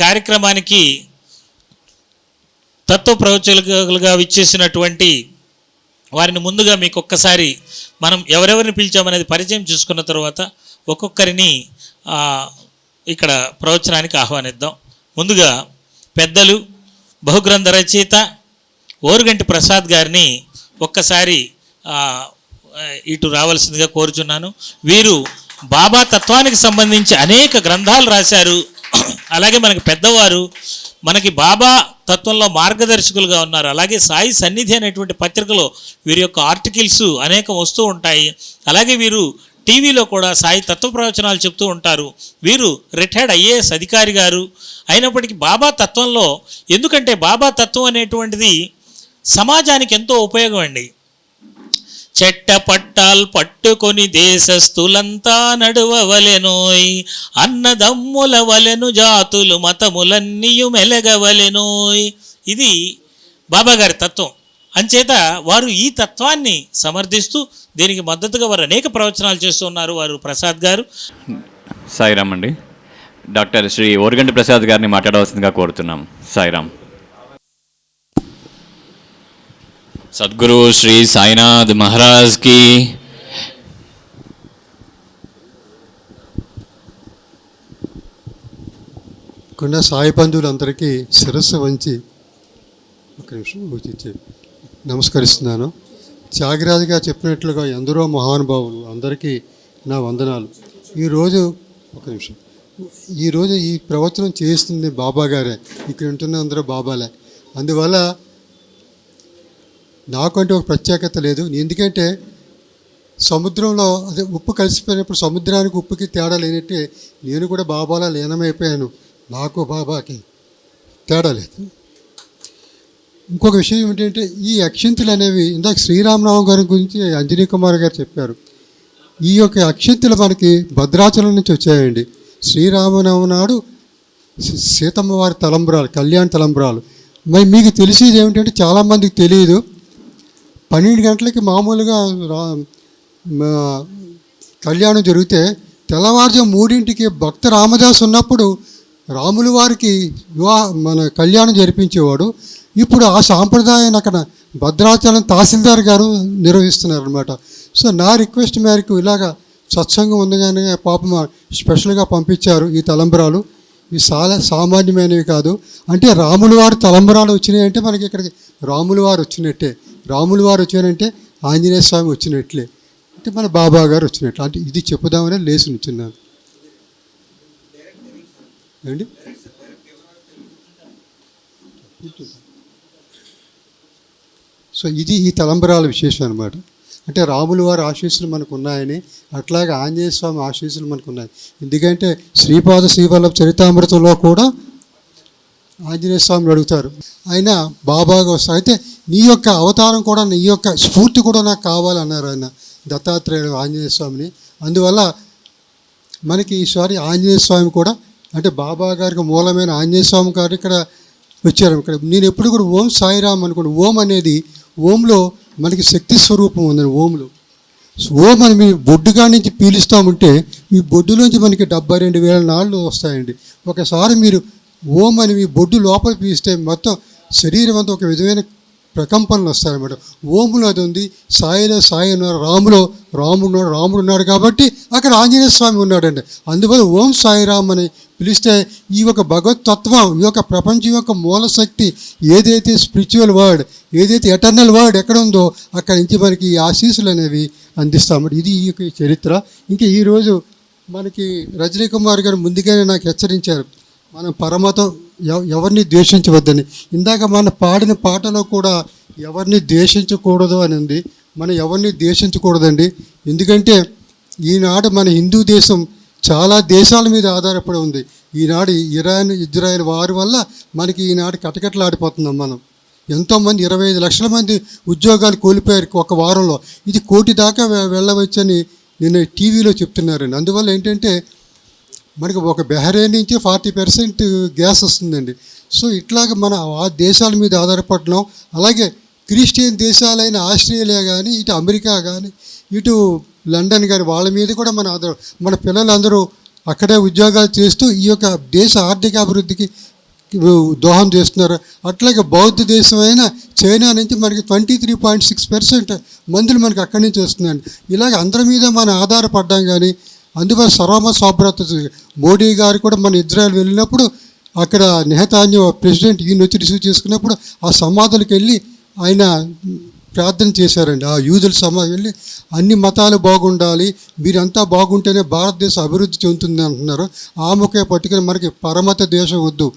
కార్యక్రమానికి తత్వ ప్రవచకులుగా విచ్చేసినటువంటి వారిని ముందుగా మీకు ఒక్కసారి మనం ఎవరెవరిని పిలిచామనేది పరిచయం చూసుకున్న తర్వాత ఒక్కొక్కరిని ఇక్కడ ప్రవచనానికి ఆహ్వానిద్దాం. ముందుగా పెద్దలు బహుగ్రంథ రచయిత ఓరుగంటి ప్రసాద్ గారిని ఒక్కసారి ఇటు రావాల్సిందిగా కోరుచున్నాను. వీరు బాబా తత్వానికి సంబంధించి అనేక గ్రంథాలు రాశారు. అలాగే మనకి పెద్దవారు, మనకి బాబా తత్వంలో మార్గదర్శకులుగా ఉన్నారు. అలాగే సాయి సన్నిధి అనేటువంటి పత్రికలో వీరి యొక్క ఆర్టికల్స్ అనేకం వస్తూ ఉంటాయి. అలాగే వీరు టీవీలో కూడా సాయి తత్వ ప్రవచనాలు చెప్తూ ఉంటారు. వీరు రిటైర్డ్ ఐఏఎస్ అధికారి గారు అయినప్పటికీ బాబా తత్వంలో, ఎందుకంటే బాబా తత్వం అనేటువంటిది సమాజానికి ఎంతో ఉపయోగం అండి. చెట్ట పట్టాలు పట్టుకొని దేశస్థులంతా నడువవలెనోయ్, అన్నదమ్ముల వలెను జాతులు మతములన్నీయు మెలగవలెనోయ్. ఇది బాబాగారి తత్వం. అంచేత వారు ఈ తత్వాన్ని సమర్థిస్తూ దీనికి మద్దతుగా వారు అనేక ప్రవచనాలు చేస్తూ ఉన్నారు. వారు ప్రసాద్ గారు. సాయిరామ్ అండి. డాక్టర్ శ్రీ ఓరుగంటి ప్రసాద్ గారిని మాట్లాడవలసిందిగా కోరుతున్నాం. సాయిరామ్. సద్గురు శ్రీ సాయినాథ్ మహారాజ్కి కొండ సాయి బంధువులందరికీ శిరస్సు వంచి ఒక నిమిషం నమస్కరిస్తున్నాను. త్యాగరాజుగా చెప్పినట్లుగా ఎందరో మహానుభావులు అందరికీ నా వందనాలు. ఈరోజు ఈ ప్రవచనం చేస్తుంది బాబా గారే, ఇక్కడ ఉంటున్న అందరూ బాబాలే. అందువల్ల నాకంటే ఒక ప్రత్యేకత లేదు. ఎందుకంటే సముద్రంలో అదే ఉప్పు కలిసిపోయినప్పుడు సముద్రానికి ఉప్పుకి తేడా లేనట్టే నేను కూడా బాబాలా లీనమైపోయాను. నాకు బాబాకి తేడా లేదు. ఇంకొక విషయం ఏమిటంటే ఈ అక్షింతలు అనేవి ఇందాక శ్రీరామనవం గారి గురించి అంజనీ కుమార్ గారు చెప్పారు. ఈ యొక్క అక్షింతలు మనకి భద్రాచలం నుంచి వచ్చాయండి. శ్రీరామనవం నాడు సీతమ్మ వారి తలంబ్రాలు, కళ్యాణ తలంబ్రాలు. మరి మీకు తెలిసేది ఏమిటంటే చాలామందికి తెలియదు, 12 గంటలకి మామూలుగా కళ్యాణం జరిగితే తెల్లవారుజాము 3ంటికి భక్త రామదాస్ ఉన్నప్పుడు రాముల వారికి మన కళ్యాణం జరిపించేవాడు. ఇప్పుడు ఆ సాంప్రదాయాన్ని అక్కడ భద్రాచలం తహసీల్దార్ గారు నిర్వహిస్తున్నారు అనమాట. సో నా రిక్వెస్ట్ మేరకు ఇలాగ సత్సంగం ఉందగానే పాపం స్పెషల్గా పంపించారు ఈ తలంబరాలు. ఇవి సామాన్యమైనవి కాదు. అంటే రాముల వారు తలంబరాలు వచ్చినాయి అంటే మనకి ఇక్కడికి రాముల వారు వచ్చినట్టే. రాముల వారు వచ్చారంటే ఆంజనేయ స్వామి వచ్చినట్లే, అంటే మన బాబా గారు వచ్చినట్లు. అంటే ఇది చెప్పుదామని లేచి నుంచున్నాను అండి. సో ఇది ఈ తలంబరాల విశేషం అనమాట. అంటే రాముల వారి ఆశీస్సులు మనకు ఉన్నాయని, అట్లాగే ఆంజనేయ స్వామి ఆశీస్సులు మనకు ఉన్నాయి. ఎందుకంటే శ్రీపాద శ్రీవల్లభ చరితామృతంలో కూడా ఆంజనేయ స్వామిని అడుగుతారు, ఆయన బాబాగా వస్తారు. అయితే నీ యొక్క అవతారం కూడా, నీ యొక్క స్ఫూర్తి కూడా నాకు కావాలన్నారు ఆయన దత్తాత్రేయుడు ఆంజనేయ స్వామిని. అందువల్ల మనకి ఈసారి ఆంజనేయ స్వామి కూడా, అంటే బాబా గారికి మూలమైన ఆంజనేయ స్వామి గారు ఇక్కడ వచ్చారు. ఇక్కడ నేను ఎప్పుడు కూడా ఓం సాయిరామ్ అనుకోండి. ఓం అనేది, ఓంలో మనకి శక్తి స్వరూపం ఉందండి. ఓంలో ఓం అని మీ బొడ్డుగా నుంచి పీలుస్తామంటే మీ బొడ్డులోంచి మనకి 72,000 నాళ్ళు వస్తాయండి. ఒకసారి మీరు ఓం అని మీ బొడ్డు లోపల పీలిస్తే మొత్తం శరీరం అంతా ఒక విధమైన ప్రకంపనలు వస్తాయన్నమాట. ఓములో అది ఉంది, సాయిలో సాయి ఉన్నారు, రాముడు ఉన్నాడు కాబట్టి అక్కడ ఆంజనేయ స్వామి ఉన్నాడండి. అందువల్ల ఓం సాయిరామ్ అని పిలిస్తే ఈ యొక్క భగవతత్వం, ఈ యొక్క ప్రపంచం యొక్క మూల శక్తి ఏదైతే స్పిరిచువల్ వర్డ్, ఏదైతే ఎటర్నల్ వర్డ్ ఎక్కడ ఉందో అక్కడి నుంచి మనకి ఈ ఆశీస్సులు అనేవి అందిస్తామన్నమాట. ఇది ఈ యొక్క చరిత్ర. ఇంకా ఈరోజు మనకి రజనీ కుమార్ గారు ముందుగానే నాకు హెచ్చరించారు, మనం పరమతం ఎవరిని ద్వేషించవద్దని. ఇందాక మన పాడిన పాటలో కూడా ఎవరిని ద్వేషించకూడదు అని ఉంది. మనం ఎవరిని ద్వేషించకూడదండి. ఎందుకంటే ఈనాడు మన హిందూ దేశం చాలా దేశాల మీద ఆధారపడి ఉంది. ఈనాడు ఇరాన్, ఇజ్రాయెల్ వారి వల్ల మనకి ఈనాడు కటకటలాడిపోతున్నాం. మనం ఎంతోమంది 25 లక్షల మంది ఉద్యోగాలు కోల్పోయారు ఒక వారంలో. ఇది 1 కోటి దాకా వెళ్ళవచ్చని నేను టీవీలో చెప్తున్నారండి. అందువల్ల ఏంటంటే మనకి ఒక బెహ్రెయిన్ నుంచి 40% గ్యాస్ వస్తుందండి. సో ఇట్లాగ మన ఆ దేశాల మీద ఆధారపడడం. అలాగే క్రిస్టియన్ దేశాలైన ఆస్ట్రేలియా కానీ, ఇటు అమెరికా కానీ, ఇటు లండన్ కానీ, వాళ్ళ మీద కూడా మన పిల్లలందరూ అక్కడే ఉద్యోగాలు చేస్తూ ఈ యొక్క దేశ ఆర్థిక అభివృద్ధికి దోహం చేస్తున్నారు. అట్లాగే బౌద్ధ దేశమైన చైనా నుంచి మనకి 23.6% మందులు మనకి అక్కడి నుంచి వస్తున్నాయండి. ఇలాగ అందరి మీద మనం ఆధారపడ్డాం. కానీ అందువల్ల సర్వమత సాబ్రత మోడీ గారు కూడా మన ఇజ్రాయెల్ వెళ్ళినప్పుడు అక్కడ నెహతాన్యా ప్రెసిడెంట్ ఈయన వచ్చి రిసీవ్ చేసుకున్నప్పుడు ఆ సమాధులకు వెళ్ళి ఆయన ప్రార్థన చేశారండి. ఆ యూదుల సమాధి వెళ్ళి అన్ని మతాలు బాగుండాలి, మీరంతా బాగుంటేనే భారతదేశం అభివృద్ధి చెందుతుంది అంటున్నారు. ఆమెకే పట్టుకుని మనకి పరమత దేశం వద్దు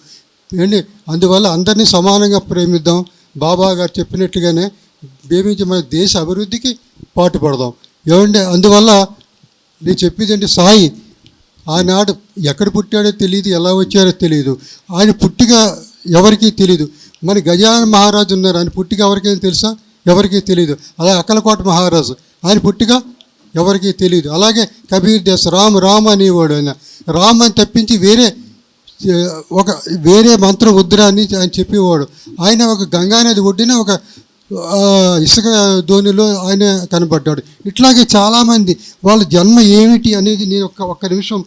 ఏంటి, అందువల్ల అందరినీ సమానంగా ప్రేమిద్దాం. బాబా గారు చెప్పినట్టుగానే ప్రేమించి మన దేశ అభివృద్ధికి పాటుపడదాం ఏమండి. అందువల్ల నేను చెప్పేది అంటే సాయి ఆనాడు ఎక్కడ పుట్టాడో తెలియదు, ఎలా వచ్చారో తెలియదు, ఆయన పుట్టిక ఎవరికీ తెలియదు. మన గజానన మహారాజు ఉన్నారు, ఆయన పుట్టిక ఎవరికైనా తెలుసా? ఎవరికీ తెలియదు. అలాగే అక్కలకోట మహారాజు ఆయన పుట్టిక ఎవరికీ తెలియదు. అలాగే కబీర్ దాస్ రామ్ అనేవాడు. ఆయన రామ్ అని తప్పించి వేరే మంత్రం వద్దురా అని ఆయన చెప్పేవాడు. ఆయన ఒక గంగానది ఒడ్డున ఒక ఇసుక ధోనిలో ఆయన కనబడ్డాడు. ఇట్లాగే చాలామంది వాళ్ళ జన్మ ఏమిటి అనేది నేను ఒక్క నిమిషం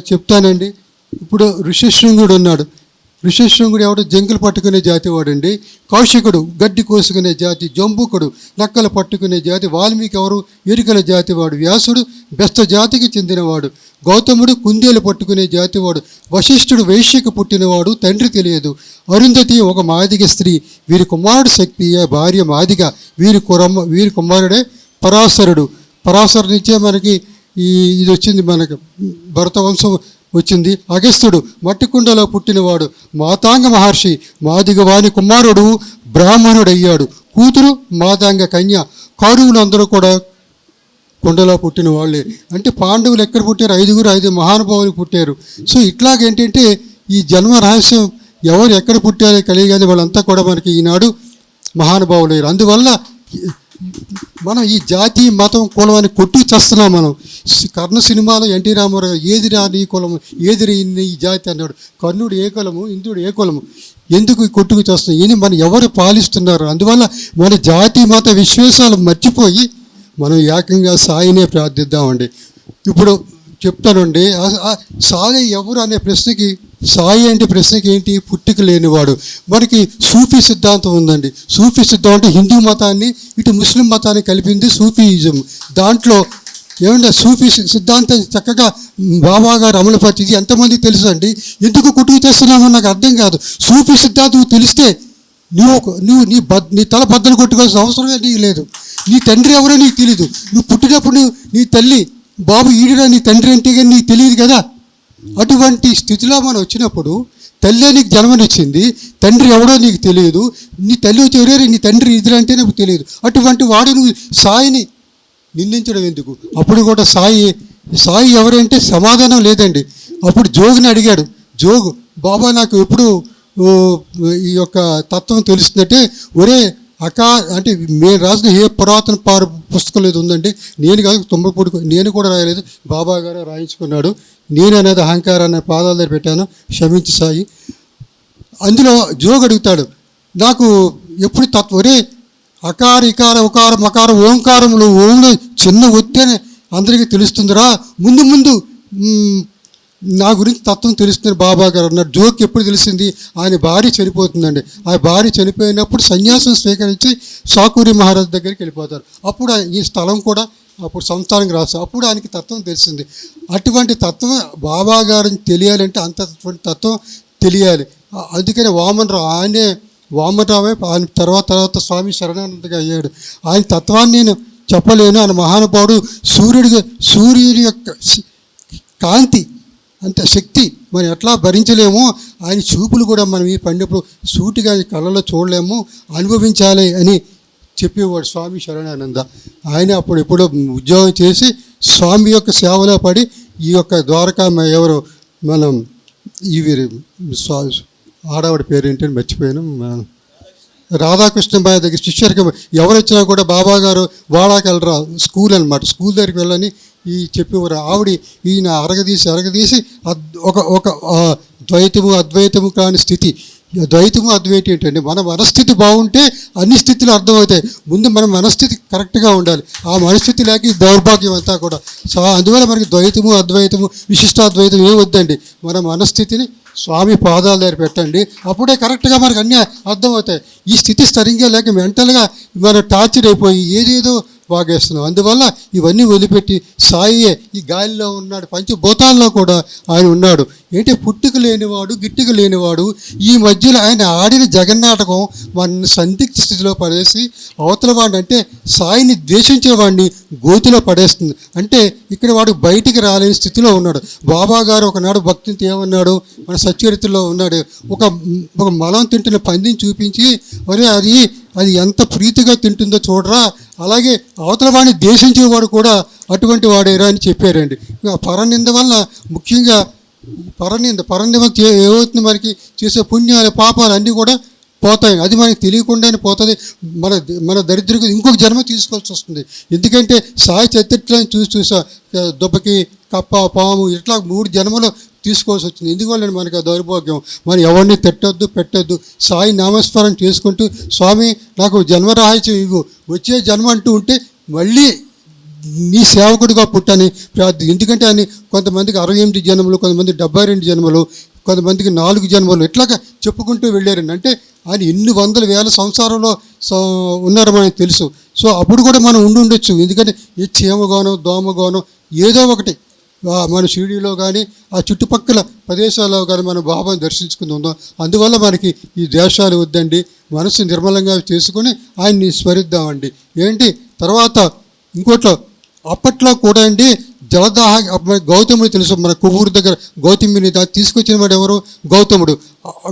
చెప్తానండి. ఇప్పుడు ఋషశృంగుడు ఉన్నాడు. ఋషశృంగుడు ఎవడు? జంకులు పట్టుకునే జాతి వాడండి. కౌశికుడు గడ్డి కోసుకునే జాతి. జంబుకుడు నక్కలు పట్టుకునే జాతి. వాల్మీకి ఎవరు? ఎరుకల జాతి వాడు. వ్యాసుడు బెస్త జాతికి చెందినవాడు. గౌతముడు కుందేలు పట్టుకునే జాతివాడు. వశిష్ఠుడు వైశ్యకు పుట్టినవాడు, తండ్రి తెలియదు. అరుంధతి ఒక మాదిగ స్త్రీ. వీరి కుమారుడు శక్తియ, భార్య మాదిగ. వీరి కుమారుడే పరాశరుడు. పరాశరు నుంచే మనకి ఇది వచ్చింది, మనకి భరతవంశం వచ్చింది. అగస్త్యుడు మట్టికుండలో పుట్టినవాడు. మాతాంగ మహర్షి మాదిగ వాని కుమారుడు బ్రాహ్మణుడయ్యాడు. కూతురు మాతాంగ కన్య. కౌరవులు అందరూ కూడా కుండలో పుట్టిన వాళ్ళే. అంటే పాండవులు ఎక్కడ పుట్టారు? 5 మహానుభావులు పుట్టారు. సో ఇట్లాగేంటంటే ఈ జన్మ రహస్యం ఎవరు ఎక్కడ పుట్టారో కలిగానే వాళ్ళంతా కూడా మనకి ఈనాడు మహానుభావులు. అందువల్ల మనం ఈ జాతి మతం కులం అని కొట్టు చేస్తున్నాం. మనం కర్ణ సినిమాలో ఎన్టీ రామారావు ఏదిరా నీ కులము, ఏదిరా ఈ జాతి అన్నాడు. కర్ణుడు ఏ కులము, ఇంద్రుడు ఏ కులము, ఎందుకు కొట్టుకు చేస్తున్నాం? ఇది మనం ఎవరు పాలిస్తున్నారు? అందువల్ల మన జాతి మత విశ్వాసాలు మర్చిపోయి మనం ఏకంగా సాయినే ప్రార్థిద్దామండి. ఇప్పుడు చెప్తానండి, సాయి ఎవరు అనే ప్రశ్నకి, సాయి అంటే ప్రశ్నకి ఏంటి? పుట్టుక లేనివాడు. మనకి సూఫీ సిద్ధాంతం ఉందండి. సూఫీ సిద్ధాంతం హిందూ మతాన్ని ఇటు ముస్లిం మతాన్ని కలిపింది సూఫీయిజం. దాంట్లో ఏమంటే సూఫీ సిద్ధాంతం చక్కగా బాబా గారు అమలుపరిచింది. ఎంతమంది తెలుసు అండి? ఎందుకు కొట్టుకు చేస్తున్నామో నాకు అర్థం కాదు. సూఫీ సిద్ధాంతం తెలిస్తే నువ్వు నీ తల బద్దలు కొట్టుకోవాల్సిన అవసరమే నీకు లేదు. నీ తండ్రి ఎవరో నీకు తెలీదు. నువ్వు పుట్టినప్పుడు నీ తల్లి బాబు ఈడిరా నీ తండ్రి అంటే కానీ నీకు తెలియదు కదా. అటువంటి స్థితిలో మనం వచ్చినప్పుడు తల్లే నీకు జన్మనిచ్చింది, తండ్రి ఎవడో నీకు తెలియదు. నీ తల్లి వచ్చి ఎవరే నీ తండ్రి ఇదిరంటే నాకు తెలియదు. అటువంటి వాడు నువ్వు సాయిని నిందించడం ఎందుకు? అప్పుడు కూడా సాయి ఎవరంటే సమాధానం లేదండి. అప్పుడు జోగుని అడిగాడు. జోగు, బాబా నాకు ఎప్పుడు ఈ యొక్క తత్వం తెలుస్తుందంటే, ఒరే అంటే నేను రాసిన ఏ పురాతన పుస్తకం లేదు ఉందండి. నేను కాదు తుమ్మపొడుకు, నేను కూడా రాయలేదు, బాబా గారు రాయించుకున్నాడు. నేను అనేది అహంకారాన్ని పాదాల దగ్గర పెట్టాను, క్షమించి సాయి. అందులో జోగు అడుగుతాడు, నాకు ఎప్పుడు ఒరే అకార ఇకార ఉకార మకార ఓంకారములు ఓంలో చిన్న ఒత్తేనే అందరికీ తెలుస్తుందిరా, ముందు నా గురించి తత్వం తెలుస్తుంది బాబా గారు అన్నారు. జోక్ ఎప్పుడు తెలిసింది? ఆయన భార్య చనిపోతుందండి. ఆ భార్య చనిపోయినప్పుడు సన్యాసం స్వీకరించి సాకూరి మహారాజ్ దగ్గరికి వెళ్ళిపోతారు. అప్పుడు ఈ స్థలం కూడా అప్పుడు సంస్థానికి రాస్తారు. అప్పుడు ఆయనకి తత్వం తెలిసింది. అటువంటి తత్వం బాబా గారిని తెలియాలంటే అంతటువంటి తత్వం తెలియాలి. అందుకని వామనరావే ఆయన తర్వాత స్వామి శరణానందగా అయ్యాడు. ఆయన తత్వాన్ని నేను చెప్పలేను. ఆయన మహానుభావుడు. సూర్యుడి యొక్క కాంతి అంత శక్తి మనం ఎట్లా భరించలేము. ఆయన చూపులు కూడా మనం ఈ పండినప్పుడు సూటిగా కళ్ళలో చూడలేము, అనుభవించాలి అని చెప్పేవాడు స్వామి శరణానంద. ఆయన అప్పుడు ఎప్పుడో ఉద్యోగం చేసి స్వామి యొక్క సేవలో పడి ఈ యొక్క ద్వారకా ఎవరు మనం ఆడవాడి పేరు ఏంటని మర్చిపోయాను, రాధాకృష్ణబాయి దగ్గర శిష్యరికి ఎవరు వచ్చినా కూడా బాబా గారు వాడాకి వెళ్ళరా, స్కూల్ అనమాట, స్కూల్ దగ్గరికి వెళ్ళని చెప్పేవారు. ఆవిడ ఈయన అరగదీసి ఒక ద్వైతము అద్వైతము కాని స్థితి. ద్వైతము అద్వైతం ఏంటండి? మన మనస్థితి బాగుంటే అన్ని స్థితులు అర్థమవుతాయి. ముందు మన మనస్థితి కరెక్ట్గా ఉండాలి. ఆ మనస్థితి లేక ఈ దౌర్భాగ్యం అంతా కూడా. అందువల్ల మనకి ద్వైతము అద్వైతము విశిష్టాద్వైతం ఏం వద్దండి. మన మనస్థితిని స్వామి పాదాల దగ్గర పెట్టండి, అప్పుడే కరెక్ట్గా మనకు అన్నీ అర్థమవుతాయి. ఈ స్థితి సరిగ్గా లేక మెంటల్గా మనం టార్చర్ అయిపోయి ఏదేదో వాగేస్తున్నాం. అందువల్ల ఇవన్నీ వదిలిపెట్టి సాయియే ఈ గాలిలో ఉన్నాడు, పంచభూతాల్లో కూడా ఆయన ఉన్నాడు. ఏంటి పుట్టుక లేనివాడు, గిట్టుక లేనివాడు. ఈ మధ్యలో ఆయన ఆడిన జగన్నాటకం మన సందిగ్ధ స్థితిలో పడేసి అవతల వాడిని, అంటే సాయిని ద్వేషించే వాడిని గోతిలో పడేస్తుంది. అంటే ఇక్కడ వాడు బయటికి రాలేని స్థితిలో ఉన్నాడు. బాబా గారు ఒకనాడు భక్తితో ఏమన్నాడు, మన సచ్చరిత్రలో ఉన్నాడు, ఒక మలం తింటున్న పందిని చూపించి, మరి అది ఎంత ప్రీతిగా తింటుందో చూడరా, అలాగే అవతల వాడిని ద్వేషించేవాడు కూడా అటువంటి వాడేరా అని చెప్పారండి. పరనింద వల్ల ముఖ్యంగా పరనింద ఏమవుతుంది, మనకి చేసే పుణ్యాలు పాపాలు అన్నీ కూడా పోతాయి. అది మనకి తెలియకుండానే పోతుంది. మన దరిద్రకు ఇంకొక జన్మ తీసుకోవాల్సి వస్తుంది. ఎందుకంటే సాయి చరిత్రలను చూసా దుబ్బకి, కప్ప, పాము ఇట్లా 3 జన్మలు తీసుకోవాల్సి వచ్చింది. ఎందువల్ల మనకు ఆ దౌర్భాగ్యం. మరి ఎవరిని పెట్టొద్దు. సాయి నామస్మరణ చేసుకుంటూ, స్వామి నాకు జన్మరహస్యం ఇవ్వు, వచ్చే జన్మ అంటూ ఉంటే మళ్ళీ నీ సేవకుడిగా పుట్టని ప్రార్థన. ఎందుకంటే ఆయన కొంతమందికి 68 జన్మలు, కొంతమంది 72 జన్మలు, కొంతమందికి 4 జన్మలు ఇట్లాగా చెప్పుకుంటూ వెళ్ళారండి. అంటే ఆయన ఎన్ని వందల వేల సంసారంలో ఉన్నారు మనకు తెలుసు. సో అప్పుడు కూడా మనం ఉండొచ్చు. ఎందుకంటే ఏ చీమగానో దోమగానో ఏదో ఒకటి మన షిరిడీలో కానీ ఆ చుట్టుపక్కల ప్రదేశాల్లో కానీ మన బాబాను దర్శించుకుని ఉందాం. అందువల్ల మనకి ఈ ద్వేషాలు వద్దండి, మనసు నిర్మలంగా చేసుకొని ఆయన్ని స్మరిద్దామండి. ఏంటి తర్వాత ఇంకోట్లో అప్పట్లో కూడా అండి జలదాహ, గౌతముడు తెలుసు, మన కొవ్వూరు దగ్గర గౌతమిని తీసుకొచ్చిన వాడు ఎవరు,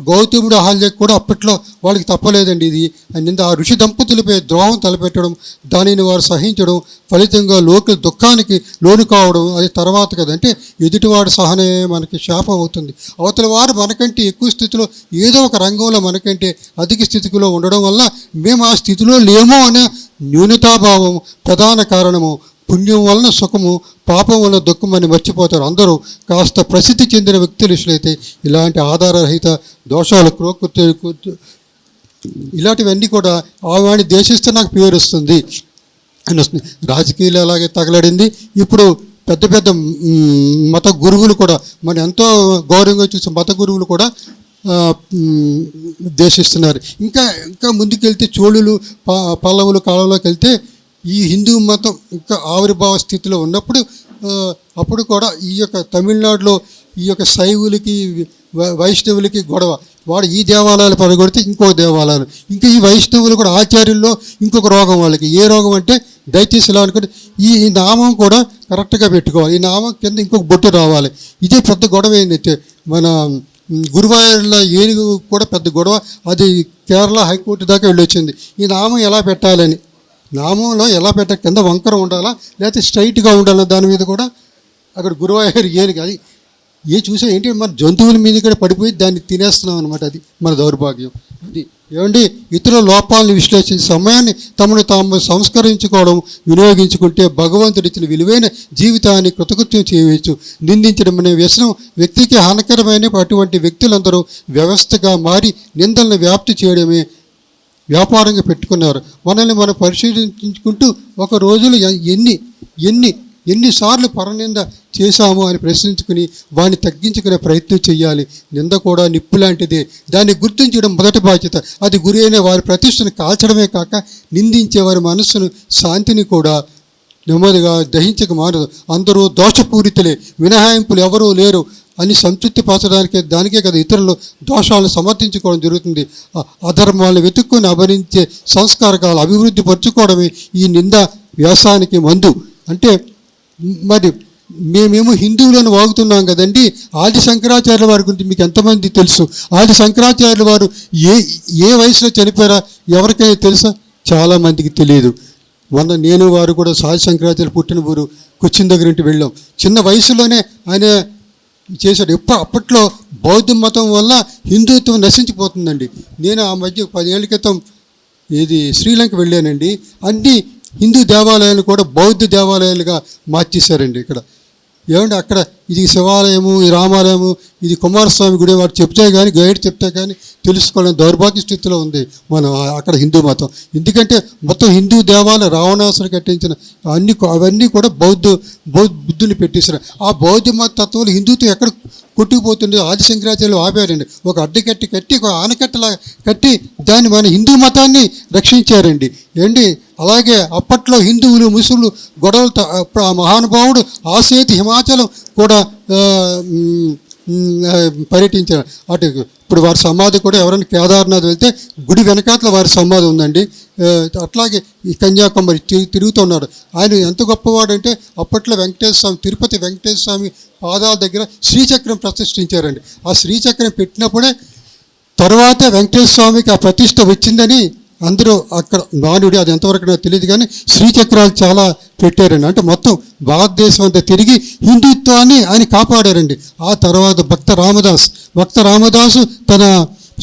గౌతముడు ఆహాల్యకు కూడా అప్పట్లో వాళ్ళకి తప్పలేదండి. ఇది నింద ఆ ఋషి దంపతులపై ద్రోహం తలపెట్టడం, దానిని వారు సహించడం, ఫలితంగా లోక దుఃఖానికి లోను కావడం, అది తర్వాత కదా. అంటే ఎదుటివాడు సహనే మనకి శాపం అవుతుంది. అవతల వారు మనకంటే ఎక్కువ స్థితిలో ఏదో ఒక రంగంలో మనకంటే అధిక స్థితిలో ఉండడం వల్ల మేము ఆ స్థితిలో లేమో అనే న్యూనతాభావం ప్రధాన కారణము. పుణ్యం వలన సుఖము, పాపం వలన దుఃఖం అని మర్చిపోతారు అందరూ. కాస్త ప్రసిద్ధి చెందిన వ్యక్తులైతే ఇలాంటి ఆధారరహిత దోషాలు, ఇలాంటివన్నీ కూడా వాడిని దేశిస్తే నాకు పేరు వస్తుంది అని వస్తుంది. రాజకీయాలు అలాగే తగలడింది. ఇప్పుడు పెద్ద మత గురువులు కూడా, మనం ఎంతో గౌరవంగా చూసే మత గురువులు కూడా దేశిస్తున్నారు. ఇంకా ముందుకెళ్తే చోళులు, పల్లవులు కాలంలోకి వెళ్తే ఈ హిందూ మతం ఇంకా ఆవిర్భావ స్థితిలో ఉన్నప్పుడు అప్పుడు కూడా ఈ యొక్క తమిళనాడులో ఈ యొక్క శైవులకి వైష్ణవులకి గొడవ. వాడు ఈ దేవాలయాలు పడగొడితే ఇంకో దేవాలయాలు, ఇంకా ఈ వైష్ణవులు కూడా ఆచార్యుల్లో ఇంకొక రోగం వాళ్ళకి. ఏ రోగం అంటే దయచేసి ఇలా అనుకుంటే ఈ నామం కూడా కరెక్ట్గా పెట్టుకోవాలి, ఈ నామం కింద ఇంకొక బొట్టు రావాలి. ఇదే పెద్ద గొడవ ఏంటంటే మన గురువాయూర్లో ఏనుగు కూడా పెద్ద గొడవ. అది కేరళ హైకోర్టు దాకా వెళ్ళొచ్చింది. ఈ నామం ఎలా పెట్టాలని, నామంలో ఎలా పెట్టాలి, కింద వంకర ఉండాలా లేకపోతే స్ట్రైట్గా ఉండాలా, దాని మీద కూడా అక్కడ గురువాయూర్ ఏనుగు. అది చూసా ఏంటి, మన జంతువుల మీద కూడా పడిపోయి దాన్ని తినేస్తున్నాం అనమాట. అది మన దౌర్భాగ్యం. అది ఏమండి, ఇతరుల లోపాలను విశ్లేషించే సమయాన్ని తమను తాము సంస్కరించుకోవడం, వినియోగించుకుంటే భగవంతుడి ఇచ్చిన విలువైన జీవితాన్ని కృతకృత్యం చేయవచ్చు. నిందించడం అనే వ్యసనం వ్యక్తికి హానికరమైన అటువంటి వ్యక్తులందరూ వ్యవస్థగా మారి నిందలను వ్యాప్తి చేయడమే వ్యాపారంగా పెట్టుకున్నారు. మనల్ని మనం పరిశీలించుకుంటూ ఒక రోజులో ఎన్నిసార్లు పరనింద చేశాము అని ప్రశ్నించుకుని వాడిని తగ్గించుకునే ప్రయత్నం చేయాలి. నింద కూడా నిప్పు లాంటిదే, దాన్ని గుర్తించడం మొదటి బాధ్యత. అది గురి అయిన వారి ప్రతిష్టను కాల్చడమే కాక నిందించే వారి మనస్సును, శాంతిని కూడా నెమ్మదిగా దహించక మానదు. అందరూ దోషపూరితులే, మినహాయింపులు ఎవరూ లేరు అని సంతృప్తి పరచడానికే, దానికే కదా ఇతరులు దోషాలను సమర్థించుకోవడం జరుగుతుంది. అధర్మాలను వెతుక్కొని అభరించే సంస్కారకాలు అభివృద్ధి పరచుకోవడమే ఈ నింద వ్యాసానికి మందు. అంటే మరి మేమేమో హిందువులను వాగుతున్నాం కదండి. ఆది శంకరాచార్యుల వారి గురించి మీకు ఎంతమంది తెలుసు? ఆది శంకరాచార్యుల వారు ఏ వయసులో చనిపోయారా ఎవరికైనా తెలుసా? చాలామందికి తెలియదు. నేను వారు కూడా ఆది శంకరాచార్యులు పుట్టిన ఊరు కొచ్చిన్ దగ్గర నుండి వెళ్ళాం. చిన్న వయసులోనే ఆయన చేశాడు. అప్పట్లో బౌద్ధ మతం వల్ల హిందుత్వం నశించిపోతుందండి. నేను ఆ మధ్య 10 ఏళ్ళ క్రితం శ్రీలంక వెళ్ళానండి. అన్ని హిందూ దేవాలయాలు కూడా బౌద్ధ దేవాలయాలుగా మార్చేశారండి. ఇక్కడ ఏమంటే అక్కడ ఇది శివాలయము, ఈ రామాలయము, ఇది కుమారస్వామి గుడి వాడు చెప్తే కానీ, గైడ్ చెప్తే కానీ తెలుసుకోలేని దౌర్భాగ్య స్థితిలో ఉంది మన అక్కడ హిందూ మతం. ఎందుకంటే మొత్తం హిందూ దేవాలయం రావణాసురు కట్టించిన అవన్నీ కూడా బుద్ధుని పెట్టేశారు. ఆ బౌద్ధ మత తత్వాలు హిందుత్వం ఎక్కడ కొట్టుకుపోతుంది. ఆదిశంకరాచార్యులు ఆపారండి. ఒక కట్టి ఒక ఆనకట్టలా కట్టి దాన్ని మన హిందూ మతాన్ని రక్షించారండి ఏంటి. అలాగే అప్పట్లో హిందువులు ముస్లింలు గొడవలు మహానుభావుడు ఆసేతు హిమాచలం కూడా పర్యటించారు. అటు ఇప్పుడు వారి సమాధి కూడా ఎవరైనా కేదార్నాథ్ వెళ్తే గుడి వెనకాతల వారి సమాధి ఉందండి. అట్లాగే ఈ కన్యాకుమారి తిరుగుతున్నాడు. ఆయన ఎంత గొప్పవాడంటే అప్పట్లో వెంకటేశ్వర స్వామి, తిరుపతి వెంకటేశ్వర స్వామి పాదాల దగ్గర శ్రీచక్రం ప్రతిష్ఠించారండి. ఆ శ్రీచక్రం పెట్టినప్పుడే తర్వాత వెంకటేశ్వర స్వామికి ఆ ప్రతిష్ఠ వచ్చిందని అందరూ అక్కడ నానుడి, అది ఎంతవరకు నాకు తెలియదు కానీ శ్రీచక్రాలు చాలా పెట్టారండి. అంటే మొత్తం భారతదేశం అంతా తిరిగి హిందుత్వాన్ని ఆయన కాపాడారండి. ఆ తర్వాత భక్త రామదాసు తన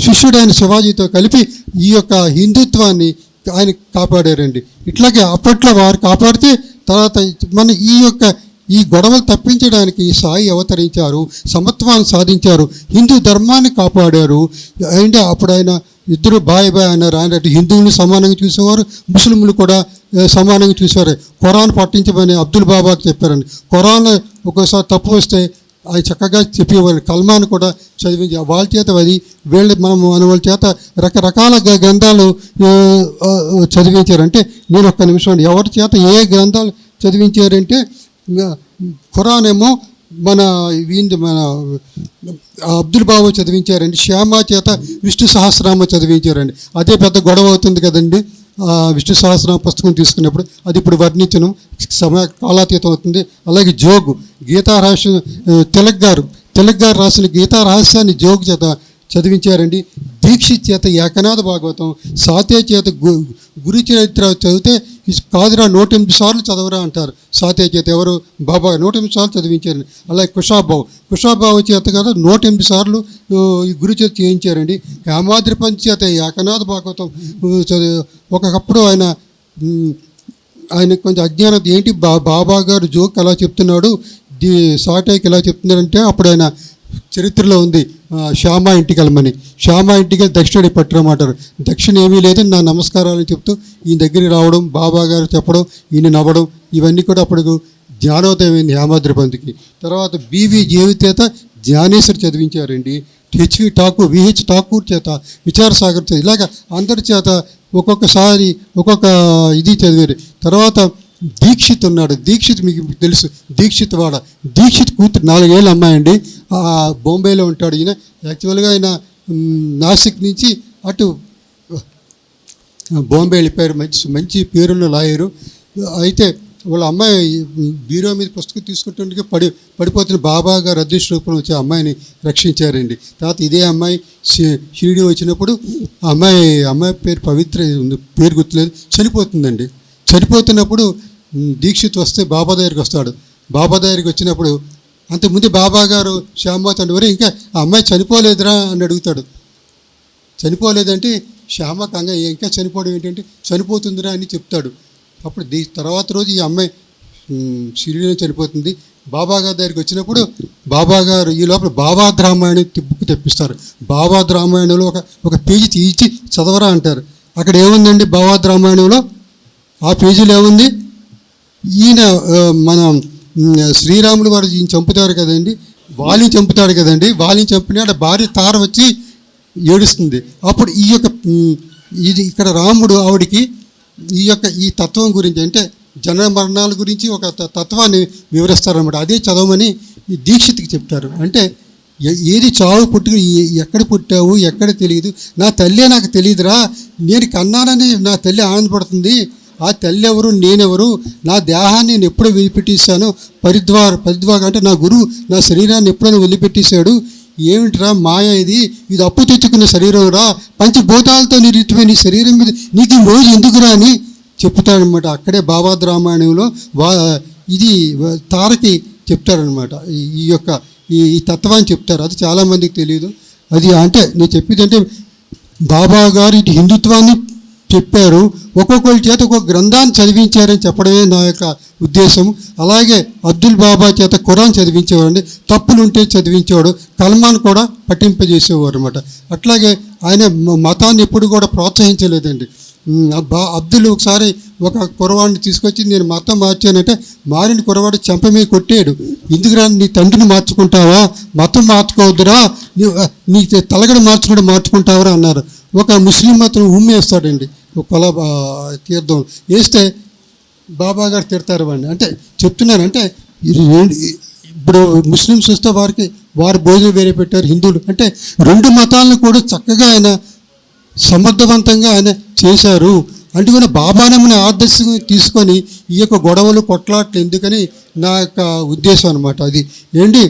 శిష్యుడైన శివాజీతో కలిపి ఈ యొక్క హిందుత్వాన్ని ఆయన కాపాడారండి. ఇట్లాగే అప్పట్లో వారు కాపాడితే తర్వాత మన ఈ గొడవలు తప్పించడానికి సాయి అవతరించారు, సమత్వాన్ని సాధించారు, హిందూ ధర్మాన్ని కాపాడారు. అంటే అప్పుడు ఆయన ఇద్దరు బాయ్ అన్నారు. ఆయన హిందువులు సమానంగా చూసేవారు, ముస్లింలు కూడా సమానంగా చూసేవారు. ఖురాన్ పట్టించమని అబ్దుల్ బాబాకి చెప్పారండి. ఖురాన్ ఒక్కోసారి తప్పు వస్తే ఆయన చక్కగా చెప్పేవారు. కల్మాను కూడా చదివించి వాళ్ళ చేత అది మన వాళ్ళ చేత రకరకాల గ్రంథాలు చదివించారు. అంటే నేను ఒక్క నిమిషం, ఎవరి చేత ఏ గ్రంథాలు చదివించారంటే ఖురాన్ ఏమో మన అబ్దుల్ బాబు చదివించారండి. శ్యామ చేత విష్ణు సహస్రనామ చదివించారండి. అదే పెద్ద గొడవ అవుతుంది కదండి విష్ణు సహస్రనామ పుస్తకం తీసుకున్నప్పుడు. అది ఇప్పుడు వర్ణించను, కాలాతీతం అవుతుంది. అలాగే జోగు గీతారహస్యం తిలక్ గారు రాసిన గీతారహస్యాన్ని జోగు చేత చదివించారండి. దీక్షిత్ చేత ఏకనాథ భాగవతం, సాతే చేత గురు చరిత్ర చదివితే కాదురా 108 సార్లు చదవరా అంటారు. సాతే చేత ఎవరు బాబా 108 సార్లు చదివించారండి. అలాగే కుషాబాబు చేత కదా 108 సార్లు ఈ గురు చేత చేయించారండి. హేమాద్రి పంచ్ చేత ఏకనాథ భాగవతం ఒకప్పుడు ఆయన కొంచెం అజ్ఞానం ఏంటి బాబా గారు జోక్ అలా చెప్తున్నాడు, సాటేకి ఎలా చెప్తున్నారంటే అప్పుడు ఆయన చరిత్రలో ఉంది శ్యామ ఇంటికి వెళ్ళమని. శ్యామ ఇంటికి వెళ్ళి దక్షిణ పట్టురమ్మంటారు. దక్షిణ ఏమీ లేదని నా నమస్కారాలని చెప్తూ ఈయన దగ్గరికి రావడం, బాబా గారు చెప్పడం, ఈయన నవ్వడం, ఇవన్నీ కూడా అప్పుడు జ్ఞానోదయమైంది హేమాద్రి పంత్కి. తర్వాత బివి జీవితేత జ్ఞానేశ్వరి చదివించారండి. విహెచ్ ఠాకూర్ చేత విచారసాగర్ చేత ఇలాగ అందరి చేత ఒక్కొక్కసారి ఒక్కొక్క ఇది చదివారు. తర్వాత దీక్షిత్ ఉన్నాడు. దీక్షిత్ మీకు తెలుసు, దీక్షిత్ కూతురు 4 ఏళ్ళ అమ్మాయి అండి. బాంబేలో ఉంటాడు ఈయన. యాక్చువల్గా ఆయన నాసిక్ నుంచి అటు బాంబే వెళ్ళిపోయారు. మంచి పేరున్న లాయరు. అయితే వాళ్ళ అమ్మాయి బీరో మీద పుస్తకం తీసుకుంటుండగా పడిపోతున్న బాబా గారు అదృష్ట రూపంలో వచ్చి ఆ అమ్మాయిని రక్షించారండి. తర్వాత ఇదే అమ్మాయి షిరిడి వచ్చినప్పుడు అమ్మాయి పేరు పవిత్ర, పేరు గుర్తులేదు, చనిపోతుందండి. చనిపోతున్నప్పుడు దీక్షిత్ వస్తే బాబా దగ్గరికి వస్తాడు. బాబా దగ్గరికి వచ్చినప్పుడు అంతకుముందు బాబా గారు శ్యామ తండ్రి ఇంకా ఆ అమ్మాయి చనిపోలేదురా అని అడుగుతాడు. చనిపోలేదంటే శ్యామ కంగా ఇంకా చనిపోవడం ఏంటంటే చనిపోతుందిరా అని చెప్తాడు. అప్పుడు తర్వాత రోజు ఈ అమ్మాయి షిరిడిలో చనిపోతుంది. బాబా గారి దగ్గరికి వచ్చినప్పుడు బాబా గారు ఈ లోపల బాబాద్ రామాయణం బుక్ తెప్పిస్తారు. బాబాద్ రామాయణంలో ఒక పేజీ తీసి చదవరా అంటారు. అక్కడ ఏముందండి బాబాద్ రామాయణంలో? ఆ పేజీలో ఏముంది? ఈయన మన శ్రీరాముడు వారు ఈయన చంపుతారు కదండి, వాలిని చంపుతాడు కదండి. వాలిని చంపినాడు భార్య తార వచ్చి ఏడుస్తుంది. అప్పుడు ఇది ఇక్కడ రాముడు ఆవిడికి ఈ తత్వం గురించి అంటే జనన మరణాల గురించి ఒక తత్వాన్ని వివరిస్తారన్నమాట. అదే చదవమని ఈ దీక్షిత్కి చెప్తారు. అంటే ఏది చావు పుట్టుకు ఎక్కడ పుట్టావు ఎక్కడ తెలియదు, నా తల్లి నాకు తెలియదురా, నేను కన్నానని నా తల్లి ఆనందపడుతుంది, ఆ తల్లి ఎవరు నేనెవరు, నా దేహాన్ని నేను ఎప్పుడో వదిలిపెట్టేశాను, పరిద్వార్ అంటే నా గురువు నా శరీరాన్ని ఎప్పుడైనా వదిలిపెట్టేశాడు, ఏమిటిరా మాయ ఇది అప్పు తెచ్చుకున్న శరీరం రా, పంచభూతాలతో నిర్మితమైన నీ శరీరం మీద నీకు ఈ రోజు ఎందుకురా అని చెప్తాడనమాట. అక్కడే బాబాద్ రామాయణంలో ఇది తారకి చెప్తారనమాట. ఈ తత్వాన్ని చెప్తారు. అది చాలామందికి తెలియదు. అది అంటే నేను చెప్పేది అంటే బాబా గారు ఇటు హిందుత్వాన్ని చెప్పారు. ఒక్కొక్కరి చేత ఒక్కొక్క గ్రంథాన్ని చదివించారని చెప్పడమే నా యొక్క ఉద్దేశం. అలాగే అబ్దుల్ బాబా చేత ఖురాన్ చదివించేవాడండి, తప్పులుంటే చదివించేవాడు, కల్మాన్ కూడా పఠింపజేసేవారు అనమాట. అట్లాగే ఆయన మతాన్ని ఎప్పుడు కూడా ప్రోత్సహించలేదండి. అబ్దుల్ ఒకసారి ఒక కురవాడిని తీసుకొచ్చి నేను మతం మార్చానంటే మారిన కురవాడు చెంప మీద కొట్టాడు. ఎందుకురా నీ తండ్రిని మార్చుకుంటావా, మతం మార్చుకోవద్దురా, నీ తలగడ మార్చుకుంటావరా అన్నారు. ఒక ముస్లిం మాత్రం ఉమ్మేస్తాడండి, ఒక కొల తీర్థం వేస్తే బాబా గారు తిడతారు వాడిని. అంటే చెప్తున్నాను, అంటే ఇప్పుడు ముస్లిమ్స్ వస్తే వారి భోజనం వేరే పెట్టారు, హిందువులు అంటే రెండు మతాలను కూడా చక్కగా ఆయన సమర్థవంతంగా ఆయన చేశారు. అందుకని బాబానమ్మని ఆదర్శం తీసుకొని ఈ యొక్క గొడవలు కొట్లాట్లు ఎందుకని నా యొక్క ఉద్దేశం అనమాట. అది ఏంటి,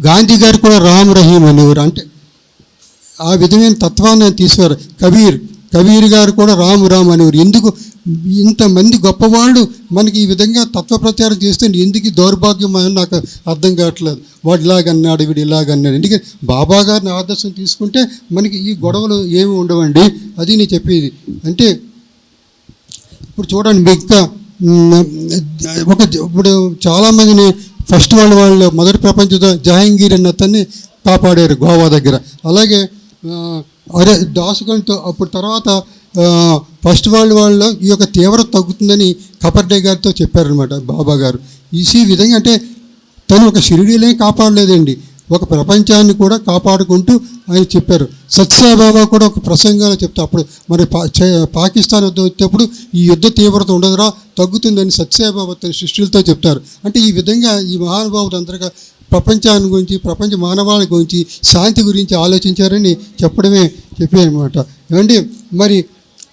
గాంధీ గారు కూడా రామ్ రహీం అనేవారు, అంటే ఆ విధమైన తత్వాన్ని ఆయన తీసేవారు. కబీర్ గారు కూడా రామ్ అనేవారు. ఎందుకు ఇంతమంది గొప్పవాళ్ళు మనకి ఈ విధంగా తత్వ ప్రచారం చేస్తే ఎందుకు దౌర్భాగ్యం అని నాకు అర్థం కావట్లేదు. వాడు ఇలాగన్నాడు, వీడు ఇలాగన్నాడు. ఎందుకంటే బాబా గారిని ఆదర్శం తీసుకుంటే మనకి ఈ గొడవలు ఏమి ఉండవండి. అది నేను చెప్పేది. అంటే ఇప్పుడు చూడండి, మీకు ఇప్పుడు చాలామందిని ఫస్ట్ వాళ్ళు మొదటి ప్రపంచ జహాంగీర్ అన్న అతన్ని కాపాడారు గోవా దగ్గర. అలాగే దాసుగంతో అప్పుడు తర్వాత ఫస్ట్ వాళ్ళలో ఈ యొక్క తీవ్రత తగ్గుతుందని కపర్డే గారితో చెప్పారనమాట బాబా గారు. ఈ విధంగా అంటే తను ఒక షిరిడీలే కాపాడలేదండి, ఒక ప్రపంచాన్ని కూడా కాపాడుకుంటూ ఆయన చెప్పారు. సత్యసాయిబాబా కూడా ఒక ప్రసంగాలు చెప్తా, అప్పుడు మరి పాకిస్తాన్ యుద్ధం వచ్చేటప్పుడు ఈ యుద్ధ తీవ్రత ఉండదురా, తగ్గుతుందని సత్యసాయిబాబా తన శిష్యులతో చెప్తారు. అంటే ఈ విధంగా ఈ మహానుభావుడు అందరిగా ప్రపంచాన్ని గురించి, ప్రపంచ మానవాళి గురించి, శాంతి గురించి ఆలోచించారని చెప్పారనమాట. ఏమండి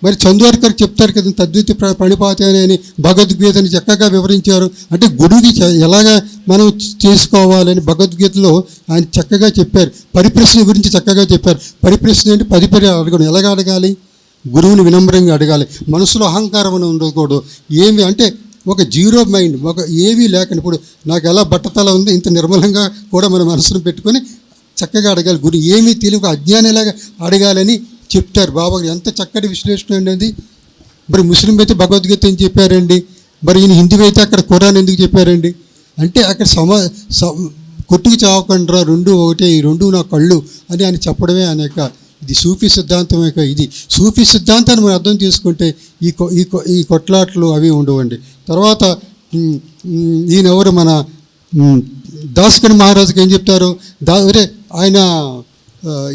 మరి చంద్వార్కర్ చెప్తారు కదా, తద్వితి ప్రణిపాతేనే అని భగవద్గీతని చక్కగా వివరించారు. అంటే గురువుకి ఎలాగా మనం చేసుకోవాలని భగవద్గీతలో ఆయన చక్కగా చెప్పారు. పరిప్రశ్న గురించి చక్కగా చెప్పారు. పరిప్రశ్న అంటే 10 అడగడం, ఎలాగ అడగాలి, గురువుని వినమ్రంగా అడగాలి, మనసులో అహంకారం అని ఉండకూడదు. ఏమి అంటే ఒక జీరో మైండ్, ఒక ఏమీ లేకుండా ఇప్పుడు నాకు ఎలా బట్టతల ఉంది ఇంత నిర్మలంగా కూడా మన మనసును పెట్టుకొని చక్కగా అడగాలి. గురు ఏమీ తెలియక అజ్ఞానిలాగా అడగాలని చెప్తారు బాబా. ఎంత చక్కటి విశ్లేషణ అనేది. మరి ముస్లిం అయితే భగవద్గీత ఏం చెప్పారండి, మరి ఈయన హిందూ అయితే అక్కడ ఖురాన్ ఎందుకు చెప్పారండి? అంటే అక్కడ కొట్టుకు చావకుండా రెండు ఒకటే, ఈ రెండు నా కళ్ళు అని ఆయన చెప్పడమే ఆయన యొక్క ఇది సూఫీ సిద్ధాంతం యొక్క ఇది. సూఫీ సిద్ధాంతాన్ని మనం అర్థం చేసుకుంటే ఈ కొట్లాట్లు అవి ఉండవండి. తర్వాత ఈయనెవరు మన దాస్కన్ మహారాజుకి ఏం చెప్తారు, ఆయన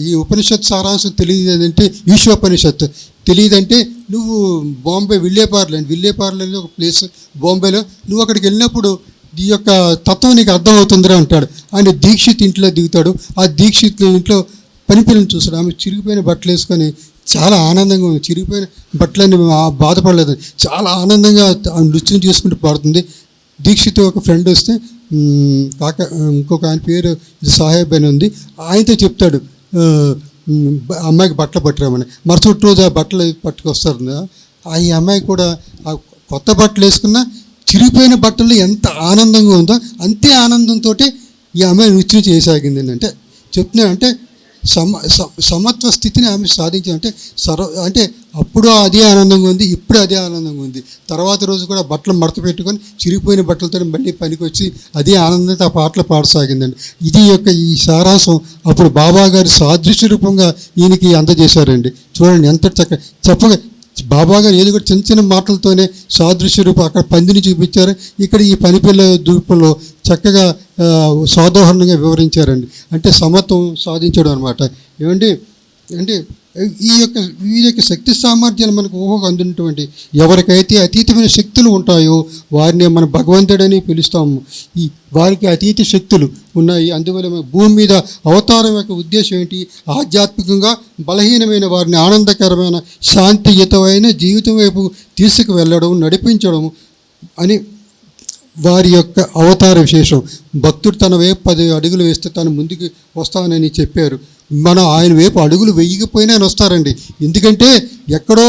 ఈ ఉపనిషత్ సారాంశం తెలియదంటే, ఈశ్వోపనిషత్తు తెలియదంటే నువ్వు బాంబే విల్లేపార్లని ఒక ప్లేస్ బాంబేలో, నువ్వు అక్కడికి వెళ్ళినప్పుడు ఈ యొక్క తత్వం నీకు అర్థమవుతుందిరా అంటాడు. ఆయన దీక్షిత్ ఇంట్లో దిగుతాడు. ఆ దీక్షిత్ ఇంట్లో పనిపిల్లని చూస్తాడు. ఆమె చిరిగిపోయిన బట్టలు వేసుకొని చాలా ఆనందంగా ఉంది, చిరిగిపోయిన బట్టలని బాధపడలేదు, చాలా ఆనందంగా నృత్యం చేసుకుంటూ పాడుతుంది. దీక్షిత్ ఒక ఫ్రెండ్ వస్తే ఇంకొక ఆయన పేరు సాహెబ్ అని ఉంది, ఆయనతో చెప్తాడు అమ్మాయికి బట్టలు పట్టురామని. మరుసటి రోజు ఆ బట్టలు పట్టుకొస్తారు. ఈ అమ్మాయి కూడా ఆ కొత్త బట్టలు వేసుకున్న చిరిగిపోయిన బట్టలు ఎంత ఆనందంగా ఉందో అంతే ఆనందంతో ఈ అమ్మాయి నృత్యం చేయసాగింది. అంటే చెప్తున్నా, అంటే సమత్వ స్థితిని ఆమె సాధించాలంటే అంటే అప్పుడు అదే ఆనందంగా ఉంది, ఇప్పుడు అదే ఆనందంగా ఉంది. తర్వాత రోజు కూడా బట్టలు మడత పెట్టుకొని చిరిగిపోయిన బట్టలతో మళ్ళీ పనికి వచ్చి అదే ఆనందంతో ఆ పాటలు పాడసాగిందండి. ఇది యొక్క ఈ సారాంశం అప్పుడు బాబా గారు సాదృశ్య రూపంగా ఈయనకి అందజేశారండి. చూడండి ఎంత చెప్పగా బాబా గారు ఏది కూడా చిన్న చిన్న మాటలతోనే సాదృశ్య రూపం, అక్కడ పందిని చూపించారు, ఇక్కడ ఈ పనిపిల్ల రూపంలో చక్కగా సాధారణంగా వివరించారండి. అంటే సమత్వం సాధించడం అనమాట. ఏమండి అంటే వీరి యొక్క శక్తి సామర్థ్యాలు మనకు ఊహకు అందున్నటువంటి ఎవరికైతే అతీతమైన శక్తులు ఉంటాయో వారిని మనం భగవంతుడని పిలుస్తాము. వారికి అతీత శక్తులు ఉన్నాయి. అందువల్ల భూమి మీద అవతారం యొక్క ఉద్దేశం ఏంటి, ఆధ్యాత్మికంగా బలహీనమైన వారిని ఆనందకరమైన శాంతియుతమైన జీవితం వైపు తీసుకు వెళ్ళడం, నడిపించడం అని వారి యొక్క అవతార విశేషం. భక్తుడు తన వైపు 10 అడుగులు వేస్తే తను ముందుకు వస్తానని చెప్పారు. మనం ఆయన వైపు అడుగులు వేయకపోయినా వస్తారండి. ఎందుకంటే ఎక్కడో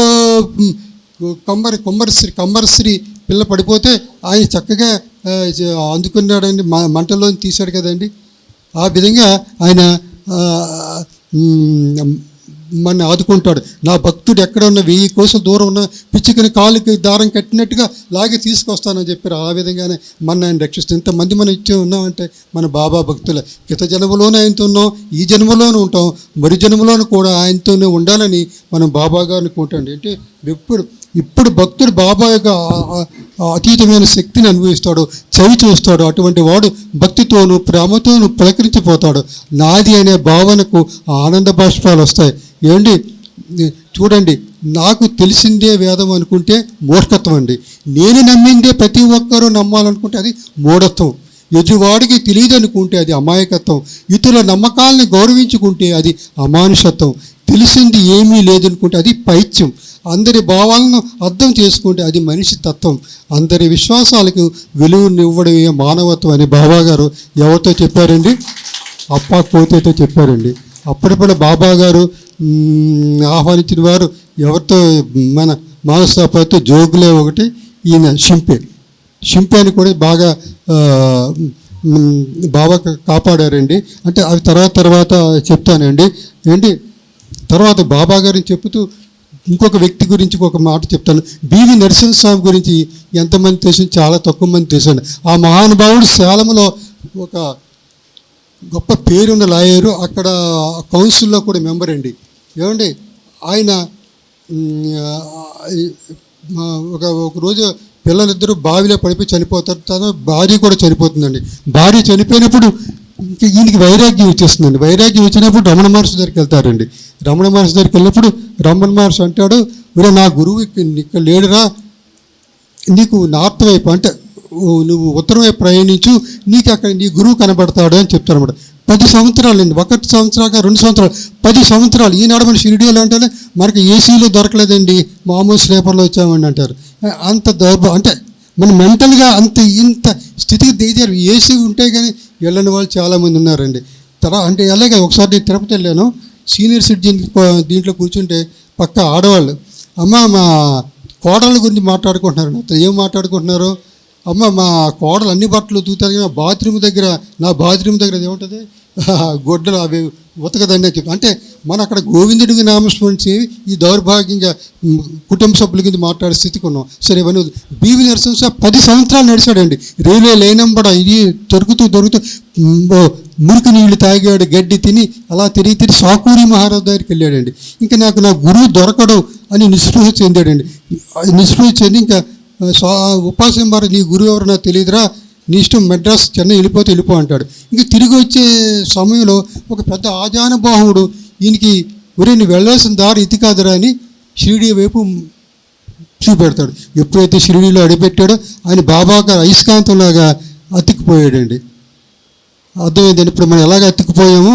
కమ్మరశ్రీ పిల్ల పడిపోతే ఆయన చక్కగా అందుకున్నాడండి, మంటలో తీశాడు కదండి. ఆ విధంగా ఆయన మన ఆదుకుంటాడు. నా భక్తుడు ఎక్కడ ఉన్న 1000 కోసల దూరం ఉన్న పిచ్చుకని కాలుకి దారం కట్టినట్టుగా లాగి తీసుకొస్తానని చెప్పారు. ఆ విధంగానే మన ఆయన రక్షిస్తుంది. ఇంతమంది మనం ఇచ్చే ఉన్నామంటే మన బాబా భక్తులే. గత జన్మలోనే ఆయనతో ఉన్నాం, ఈ జన్మలోనే ఉంటాం, మరి జన్మలోనూ కూడా ఆయనతోనే ఉండాలని మనం బాబా గారిని కోటండి. అంటే ఇప్పుడు భక్తుడు బాబా యొక్క అతీతమైన శక్తిని అనుభవిస్తాడు, చవి చూస్తాడు. అటువంటి వాడు భక్తితోనూ ప్రేమతోనూ పులకరించిపోతాడు. నాది అనే భావనకు ఆనంద బాష్పాలు వస్తాయి. ఏమండి చూడండి, నాకు తెలిసిందే వేదం అనుకుంటే మూర్ఖత్వం అండి. నేను నమ్మిందే ప్రతి ఒక్కరూ నమ్మాలనుకుంటే అది మూఢత్వం. ఎదుటివాడికి తెలియదు అనుకుంటే అది అమాయకత్వం. ఇతరుల నమ్మకాలని గౌరవించుకుంటే అది అమానుషత్వం. తెలిసింది ఏమీ లేదనుకుంటే అది పైత్యం. అందరి భావాలను అర్థం చేసుకుంటే అది మనిషి తత్వం. అందరి విశ్వాసాలకు విలువనివ్వడమే మానవత్వం అని బాబా గారు ఎవరితో చెప్పారండి? అప్పా కోతేతో చెప్పారండి. అప్పుడప్పుడు బాబా గారు ఆహ్వానించిన వారు ఎవరితో? మన మానసపాతో జోగులే ఒకటి, ఈయన షింపే అని కూడా బాగా బాబా కాపాడారండి. అంటే అవి తర్వాత చెప్తానండి. ఏంటి తర్వాత బాబా గారిని చెప్తూ ఇంకొక వ్యక్తి గురించి ఒక మాట చెప్తాను. బివి నరసింహస్వామి గురించి ఎంతమంది తెలుసు? చాలా తక్కువ మంది తెలుసు. ఆ మహానుభావుడు సేలంలో ఒక గొప్ప పేరున్న లాయరు, అక్కడ కౌన్సిల్లో కూడా మెంబర్ అండి. ఏమండి ఆయన ఒక రోజు పిల్లలిద్దరూ బావిలో పడిపోయి చనిపోతారు. తన భార్య కూడా చనిపోతుందండి. భార్య చనిపోయినప్పుడు ఇంకా ఈయనకి వైరాగ్యం వచ్చేస్తుందండి. వైరాగ్యం వచ్చినప్పుడు రమణ మహర్షి దగ్గరికి వెళ్తారండి. రమణ మహర్షి దగ్గరికి వెళ్ళినప్పుడు రమణ మహర్షి అంటాడు, నా గురువు ఇక్కడ లేడురా, నీకు నార్త్ వైపు అంటే నువ్వు ఉత్తరం వైపు ప్రయాణించు, నీకు అక్కడ నీ గురువు కనబడతాడు అని చెప్తారు అనమాట. 10 సంవత్సరాలండి, 1 సంవత్సరాలు 2 సంవత్సరాలు 10 సంవత్సరాలు. ఈనాడు మన షిరిడీలో అంటే మనకి ఏసీలో దొరకలేదండి, మామూలు స్లీపర్లో వచ్చామండి అంటారు. అంత అంటే మన మెంటల్గా ఇంత స్థితికి దిగారు. ఏసీ ఉంటే కానీ వెళ్ళని వాళ్ళు చాలామంది ఉన్నారండి. అంటే అలాగే ఒకసారి నేను తిరుపతి వెళ్ళాను. సీనియర్ సిటిజన్ దీంట్లో కూర్చుంటే పక్క ఆడవాళ్ళు, అమ్మ మా కోడళ్ళ గురించి మాట్లాడుకుంటున్నారు. నాతో ఏం మాట్లాడుకుంటున్నారు? అమ్మ మా కోడలు అన్ని బట్టలు ఉతుకుతారు, నా బాత్రూమ్ దగ్గర ఏముంటుంది గొడ్డలు అవి ఉతకదండి అని చెప్పి. అంటే మన అక్కడ గోవిందుడికి నామస్మరణ చేసి ఈ దౌర్భాగ్యంగా కుటుంబ సభ్యుల కింద మాట్లాడే స్థితికి ఉన్నాం. సరే ఇవన్నీ బివి నరసింహ 10 సంవత్సరాలు నడిచాడండి. రైల్వే లేనంబడ ఇది దొరుకుతూ మురికి నీళ్లు తాగాడు, గడ్డి తిని అలా తిరిగి సాకూరి మహారాజు దగ్గరికి వెళ్ళాడండి. ఇంకా నాకు నా గురువు దొరకడు అని నిస్పృహ చెందాడండి. నిస్పృహ చెంది ఇంకా ఉపాసం వారు నీ గురువు ఎవరు నాకు తెలియదురా, నీ ఇష్టం, మెడ్రాస్ చెన్నై వెళ్ళిపో అంటాడు. ఇంక తిరిగి వచ్చే సమయంలో ఒక పెద్ద ఆజానుబాహుడు ఈయనకి నువ్వు వెళ్ళాల్సిన దారి ఇది కాదురా అని షిరిడీ వైపు చూపెడతాడు. ఎప్పుడైతే షిరిడీలో అడిపెట్టాడో ఆయన బాబా గారు అయస్కాంతంలాగా అతికిపోయాడండి. అర్థమైందండి. ఇప్పుడు మనం ఎలాగ అతికిపోయామో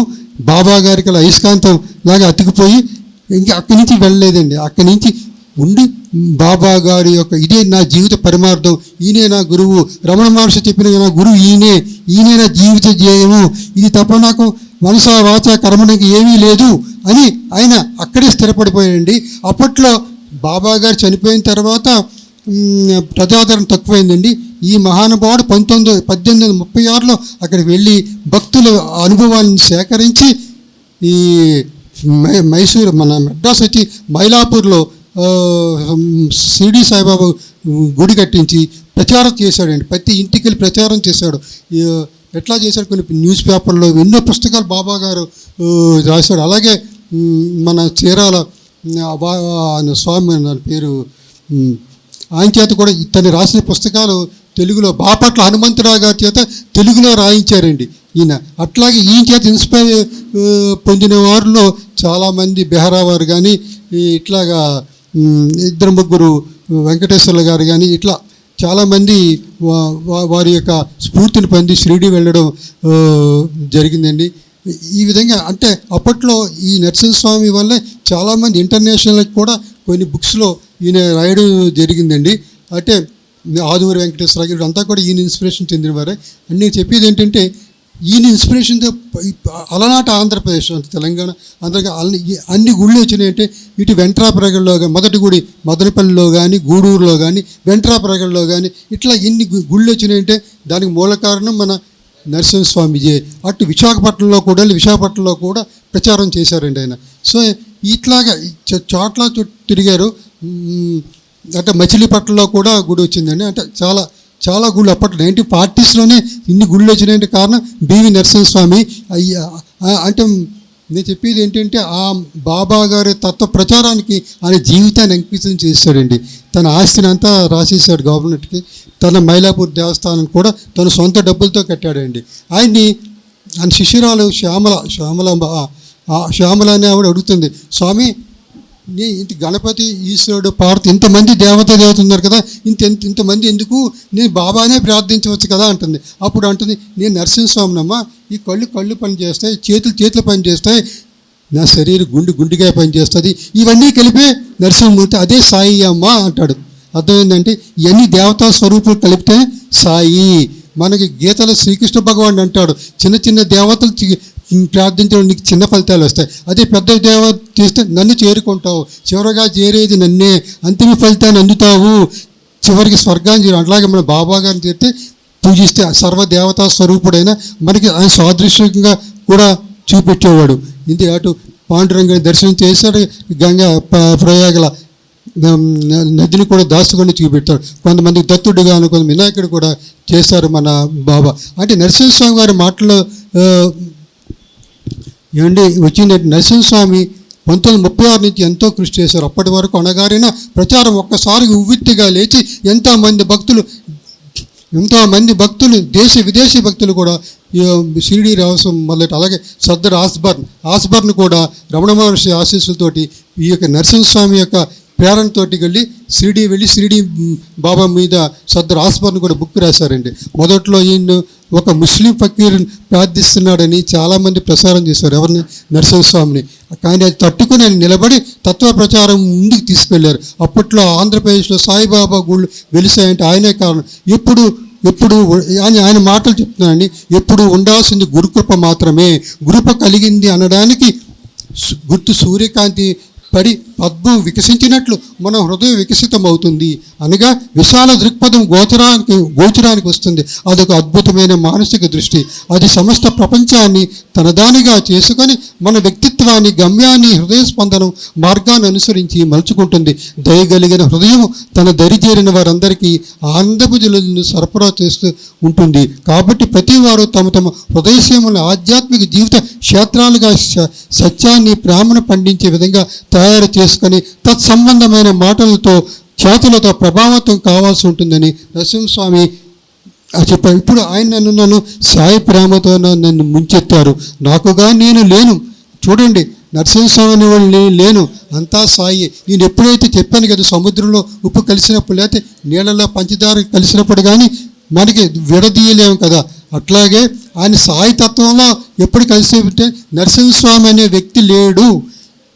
బాబా గారికి అలా అయస్కాంతం లాగా అతికిపోయి ఇంకా అక్కడి నుంచి వెళ్ళలేదండి. అక్కడి నుంచి ఉండి బాబా గారి యొక్క ఇదే నా జీవిత పరిమార్థం, ఈయనే నా గురువు, రమణ మహర్షి చెప్పిన నా గురువు ఈయనే నా జీవిత ధ్యేయము, ఇది తప్ప నాకు మనసా వాచ కర్మనికి ఏమీ లేదు అని ఆయన అక్కడే స్థిరపడిపోయాడండి. అప్పట్లో బాబా గారు చనిపోయిన తర్వాత ప్రజాదరణ తక్కువైందండి. ఈ మహానుభావుడు 1836లో అక్కడికి వెళ్ళి భక్తుల అనుభవాన్ని సేకరించి ఈ మైసూరు మన మెడ్రాస్ వచ్చి మైలాపూర్లో షిరిడీ సాయిబాబా గుడి కట్టించి ప్రచారం చేశాడండి. ప్రతి ఇంటికి వెళ్ళి ప్రచారం చేశాడు. ఎట్లా చేశాడు? కొన్ని న్యూస్ పేపర్లో ఎన్నో పుస్తకాలు బాబా గారు రాశాడు. అలాగే మన చీరాల స్వామి నా పేరు ఆయన చేత కూడా తను రాసిన పుస్తకాలు తెలుగులో బాపట్ల హనుమంతరావు గారి చేత తెలుగులో రాయించారండి ఈయన. అట్లాగే ఈయన చేత ఇన్స్పైర్ పొందిన వారిలో చాలామంది బెహరా వారు కానీ, ఇట్లాగా 2-3 వెంకటేశ్వర్ల గారు కానీ, ఇట్లా చాలామంది వారి యొక్క స్ఫూర్తిని పొంది షిరిడీ వెళ్ళడం జరిగిందండి. ఈ విధంగా అంటే అప్పట్లో ఈ నరసింహస్వామి వల్లే చాలామంది ఇంటర్నేషనల్కి కూడా కొన్ని బుక్స్లో ఈయన రాయడం జరిగిందండి. అంటే ఆదూరి వెంకటేశ్వర గారు అంతా కూడా ఈయన ఇన్స్పిరేషన్ చెందిన వారే. అన్నీ చెప్పేది ఏంటంటే ఈయన ఇన్స్పిరేషన్తో అలనాట ఆంధ్రప్రదేశ్ అంటే తెలంగాణ అన్ని గుళ్ళు వచ్చినాయంటే ఇటు వెంట్రాపరగల్లో మొదటి గుడి మదనపల్లిలో కానీ, గూడూరులో కానీ, వెంట్రాపరగల్లో కానీ ఇట్లా ఎన్ని గుళ్ళు వచ్చినాయంటే దానికి మూల కారణం మన నరసింహస్వామిజీ. అటు విశాఖపట్నంలో కూడా ప్రచారం చేశారండి ఆయన. సో ఇట్లాగా చోట్ల తిరిగారు. అంటే మచిలీపట్నంలో కూడా గుడి వచ్చిందండి. అంటే చాలా చాలా గుళ్ళు అప్పట్లో 1940s ఇన్ని గుళ్ళు వచ్చినాయంటే కారణం బివి నరసింహస్వామి. అంటే నేను చెప్పేది ఏంటంటే ఆ బాబా గారి తత్వ ప్రచారానికి ఆయన జీవితాన్ని అంకితం చేస్తాడండి. తన ఆస్తిని అంతా రాసేసాడు గవర్నమెంట్కి. తన మైలాపూర్ దేవస్థానం కూడా తన సొంత డబ్బులతో కట్టాడండి. ఆయన శిష్యురాలు శ్యామల అనే ఆవిడ అడుగుతుంది, స్వామి ఇంత గణపతి, ఈశ్వరుడు, పార్వతి ఇంతమంది దేవత ఉన్నారు కదా, ఇంతమంది ఎందుకు, నేను బాబానే ప్రార్థించవచ్చు కదా అంటుంది. అప్పుడు అంటుంది, నేను నరసింహస్వామినమ్మా, ఈ కళ్ళు పని చేస్తాయి, చేతులు పని చేస్తాయి, నా శరీరం గుండెగా పని చేస్తుంది, ఇవన్నీ కలిపే నరసింహమూర్తి, అదే సాయి అమ్మ అంటాడు. అర్థమైందంటే ఇవన్నీ దేవతా స్వరూపులు కలిపితే సాయి. మనకి గీతలో శ్రీకృష్ణ భగవాన్ అంటాడు, చిన్న దేవతలు ప్రార్థించడం నీకు చిన్న ఫలితాలు వస్తాయి, అదే పెద్ద దేవత చేస్తే నన్ను చేరుకుంటావు, చివరగా చేరేది నన్నే, అంతిమ ఫలితాన్ని అందుతావు, చివరికి స్వర్గాన్ని చేరు. అట్లాగే మన బాబా గారిని చేస్తే పూజిస్తే సర్వదేవతా స్వరూపుడైన మనకి ఆయన సాదృశ్యంగా కూడా చూపెట్టేవాడు. ఇది అటు పాండురంగని దర్శనం చేశాడు, గంగా ప్రయాగల నదిని కూడా దాచుకొని చూపెట్టాడు. కొంతమంది దత్తుడుగాను, కొంత వినాయకుడు కూడా చేశారు మన బాబా. అంటే నరసింహస్వామి గారి మాటలో ఏమండి వచ్చిందంటే, నరసింహస్వామి 1936 నుంచి ఎంతో కృషి చేశారు. అప్పటి వరకు అణగారిన ప్రచారం ఒక్కసారి ఉవ్వెత్తిగా లేచి ఎంతోమంది భక్తులు దేశ విదేశీ భక్తులు కూడా షిరిడి రావసం మొదలెట్టి, అలాగే సర్దార్ ఆస్బర్న్ కూడా రమణ మహర్షి ఆశీస్సులతోటి ఈ యొక్క నరసింహస్వామి యొక్క ప్రేరణతోటి వెళ్ళి షిరిడి బాబా మీద సర్దార్ ఆస్బర్న్ కూడా బుక్ రాశారండి. మొదట్లో ఈయన ఒక ముస్లిం ఫకీర్ని ప్రార్థిస్తున్నాడని చాలామంది ప్రసారం చేశారు, ఎవరిని, నరసింహస్వామిని. కానీ అది తట్టుకుని ఆయన నిలబడి తత్వ ప్రచారం ముందుకు తీసుకెళ్లారు. అప్పట్లో ఆంధ్రప్రదేశ్లో సాయిబాబా గుళ్ళు వెలిసాయంటే ఆయనే కారణం. ఎప్పుడు ఆయన మాటలు చెప్తున్నానండి, ఎప్పుడు ఉండాల్సింది గురుకృప మాత్రమే. గురుప కలిగింది అనడానికి గుర్తు సూర్యకాంతి పడి పద్మం వికసించినట్లు మన హృదయం వికసితమవుతుంది అనగా విశాల దృక్పథం గోచరానికి వస్తుంది. అదొక అద్భుతమైన మానసిక దృష్టి. అది సమస్త ప్రపంచాన్ని తనదానిగా చేసుకొని మన వ్యక్తిత్వాన్ని, గమ్యాన్ని, హృదయ స్పందనం మార్గాన్ని అనుసరించి మలుచుకుంటుంది. దయగలిగిన హృదయం తన దరి చేరిన వారందరికీ ఆనందపు జలులను సరఫరా చేస్తూ ఉంటుంది. కాబట్టి ప్రతి వారు తమ హృదయసీమలను ఆధ్యాత్మిక జీవిత క్షేత్రాలుగా సత్యాన్ని, ప్రేమను పండించే విధంగా తయారు చేసుకొని తత్సంబంధమైన మాటలతో, చేతులతో ప్రభావితం కావాల్సి ఉంటుందని నరసింహస్వామి చెప్పారు. ఇప్పుడు ఆయన నన్ను సాయి ప్రేమతో నన్ను ముంచెత్తారు, నాకుగా నేను లేను. చూడండి, నరసింహస్వామి వాళ్ళు లేను, అంతా సాయి. నేను ఎప్పుడైతే చెప్పాను కదా, సముద్రంలో ఉప్పు కలిసినప్పుడు, లేకపోతే నీళ్ళలో పంచదార కలిసినప్పుడు కానీ మనకి విడదీయలేము కదా, అట్లాగే ఆయన సాయి తత్వంలో ఎప్పుడు కలిసి ఉంటే నరసింహస్వామి అనే వ్యక్తి లేడు,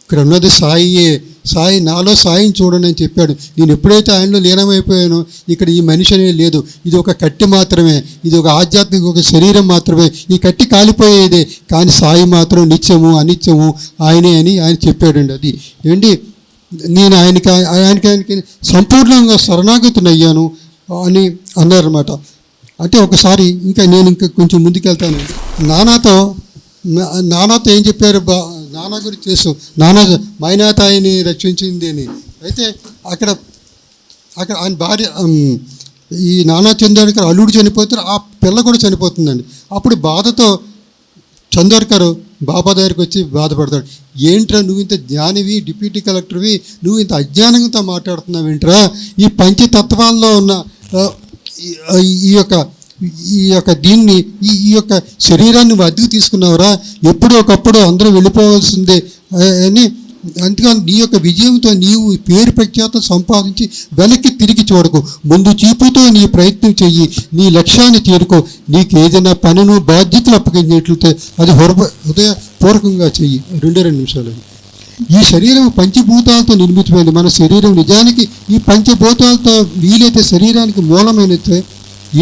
ఇక్కడ ఉన్నది సాయియే. సాయి నాలో సాయిని చూడండి అని చెప్పాడు. నేను ఎప్పుడైతే ఆయనలో లీనమైపోయానో ఇక్కడ ఈ మనిషి అనేది లేదు, ఇది ఒక కట్టి మాత్రమే, ఇది ఒక ఆధ్యాత్మిక ఒక శరీరం మాత్రమే, ఈ కట్టి కాలిపోయేదే, కానీ సాయి మాత్రం నిత్యము అనిత్యము ఆయనే అని ఆయన చెప్పాడండి. అది ఏంటి, నేను ఆయనకి సంపూర్ణంగా శరణాగతునయ్యాను అని అన్నారన్నమాట. అంటే ఒకసారి నేను కొంచెం ముందుకెళ్తాను. నానాతో ఏం చెప్పారు, నానా గురించి తెలుసు, నానా మైనాతాయిని రక్షించింది అని. అయితే అక్కడ ఆయన భార్య, ఈ నానా చందోర్కర్ అల్లుడు చనిపోతారు, ఆ పిల్ల కూడా చనిపోతుందండి. అప్పుడు బాధతో చందోర్కర్ బాబా దగ్గరికి వచ్చి బాధపడతాడు, ఏంట్రా నువ్వు ఇంత జ్ఞానివి, డిప్యూటీ కలెక్టర్వి, నువ్వు ఇంత అజ్ఞానంతో మాట్లాడుతున్నావు ఏంట్రా, ఈ పంచతత్వాల్లో ఉన్న ఈ యొక్క దీన్ని ఈ యొక్క శరీరాన్ని నువ్వు అద్దెకు తీసుకున్నావురా, ఎప్పుడో ఒకప్పుడు అందరూ వెళ్ళిపోవాల్సిందే అని. అందుకని నీ యొక్క విజయంతో నీవు పేరు ప్రఖ్యాతం సంపాదించి వెనక్కి తిరిగి చూడకు, ముందు చూపుతో నీ ప్రయత్నం చెయ్యి, నీ లక్ష్యాన్ని చేరుకో. నీకు ఏదైనా పనులు బాధ్యతలు అప్పగించినట్లయితే అది హృదయపూర్వకంగా చెయ్యి. 2 నిమిషాలు. ఈ శరీరం పంచభూతాలతో నిర్మితమైంది. మన శరీరం నిజానికి ఈ పంచభూతాలతో వీలైతే శరీరానికి మూలమైనతే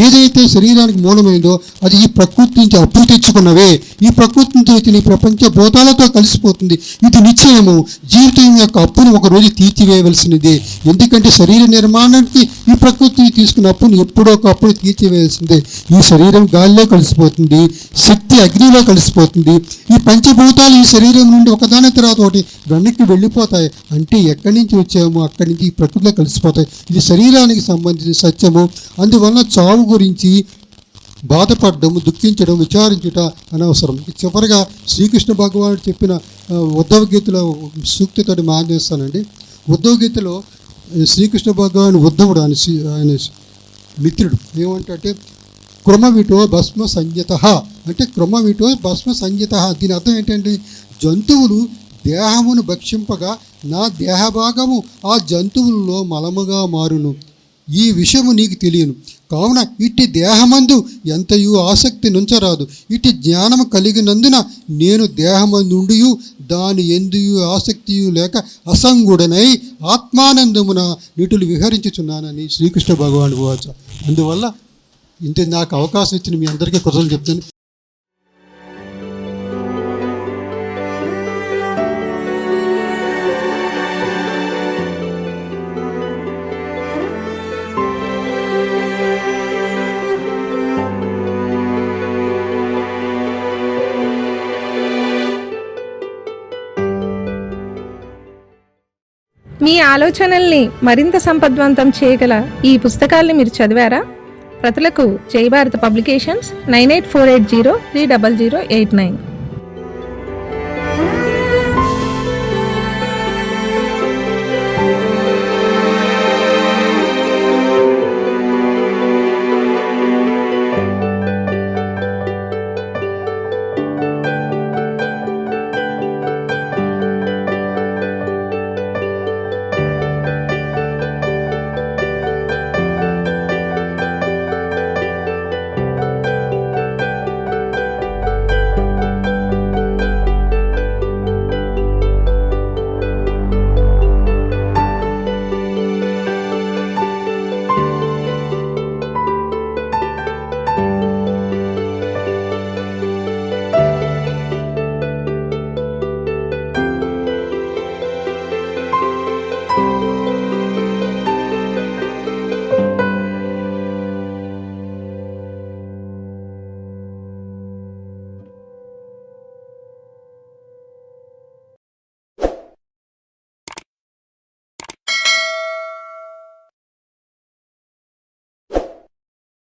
ఏదైతే శరీరానికి మూలమైందో అది ఈ ప్రకృతి నుంచి అప్పు తెచ్చుకున్నవే. ఈ ప్రకృతి నుంచి వచ్చిన ఈ ప్రపంచ భూతాలతో కలిసిపోతుంది. ఇది నిశ్చయము. జీవితం యొక్క అప్పును ఒకరోజు తీర్చివేయవలసినదే. ఎందుకంటే శరీర నిర్మాణానికి ఈ ప్రకృతిని తీసుకున్న అప్పును ఎప్పుడో ఒకప్పుడు తీర్చివేయాల్సిందే. ఈ శరీరం గాలిలో కలిసిపోతుంది, శక్తి అగ్నిలో కలిసిపోతుంది. ఈ పంచభూతాలు ఈ శరీరం నుండి ఒకదాని తర్వాత ఒకటి వెనక్కి వెళ్ళిపోతాయి. అంటే ఎక్కడి నుంచి వచ్చామో అక్కడి నుంచి ఈ ప్రకృతిలో కలిసిపోతాయి. ఇది శరీరానికి సంబంధించిన సత్యము. అందువలన చావు గురించి బాధపడడం, దుఃఖించడం, విచారించుట అనవసరం. చివరిగా శ్రీకృష్ణ భగవానుడు చెప్పిన ఉద్ధవ గీతలో సూక్తితో మానేస్తానండి. ఉద్ధవ గీతలో శ్రీకృష్ణ భగవాను ఉద్ధవుడు ఆయన మిత్రుడు ఏమంటే క్రమవిటో భస్మ సంయత అంటే క్రమవిటో భస్మ సంయత. దీని అర్థం ఏంటంటే జంతువులు దేహమును భక్షింపగా నా దేహభాగము ఆ జంతువులలో మలముగా మారును. ఈ విషయము నీకు తెలియను. కావున ఇట్టి దేహమందు ఎంతయు ఆసక్తి నుంచరాదు. ఇట్టి జ్ఞానము కలిగినందున నేను దేహమందుండియు దాని ఎందుయు ఆసక్తియు లేక అసంగుడనై ఆత్మానందమున నిటులు విహరించుచున్నానని శ్రీకృష్ణ భగవానుడు వాచ. అందువల్ల ఇంత నాకు అవకాశం ఇచ్చిన మీ అందరికీ కృతజ్ఞతలు చెప్తాను. మీ ఆలోచనల్ని మరింత సంపద్వంతం చేయగల ఈ పుస్తకాల్ని మీరు చదివారా? ప్రతులకు జై భారత్ పబ్లికేషన్స్ 9848030089.